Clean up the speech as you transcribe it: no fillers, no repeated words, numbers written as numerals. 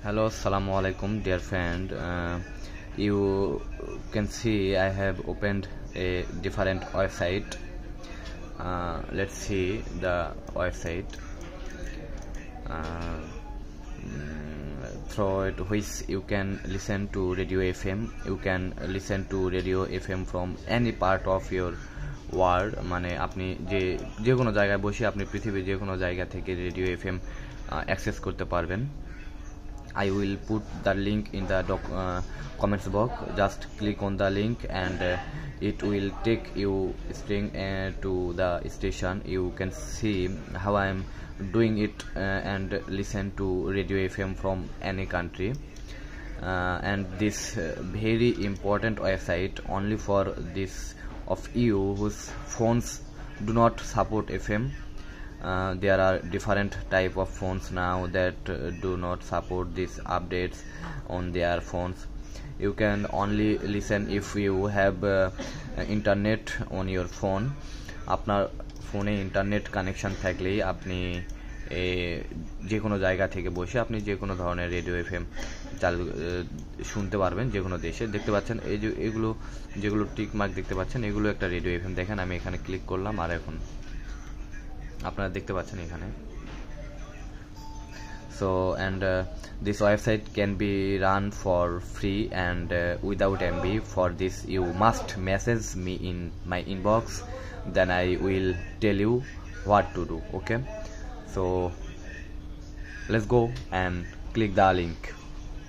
Hello, assalamu alaikum, dear friend. You can see I have opened a different website. Let's see the website. Uh, through it which you can listen to radio FM. You can listen to radio FM from any part of your world. মানে আপনি যে কোনো জায়গায় বসে আপনি পৃথিবীর যে কোনো জায়গা থেকে রেডিও এফএম অ্যাক্সেস করতে পারবেন। I will put the link in the comments box. Just click on the link and it will take you straight to the station. You can see how I am doing it and listen to radio FM from any country. And this very important website only for this of you whose phones do not support FM. There are different type of phones now that do not support these updates on their phones. You can only listen if you have internet on your phone. আপনার ফোনে internet connection থাকলেই আপনি যে কোনো জায়গা থেকে বসে আপনি যে কোনো ধরনের রেডিও এফএম চালু শুনতে পারবেন যে কোনো দেশে। দেখতে পাচ্ছেন এই যে এগুলো যেগুলো টিক মার্ক দেখতে পাচ্ছেন এগুলো একটা রেডিও এফএম। দেখেন আমি এখানে ক্লিক করলাম আর এখন আপনারা দেখতে পাচ্ছেন এখানে। So and this website can be run for free and without MB. For this you must message me in my inbox, then I will tell you what to do. Okay, so let's go and click the link.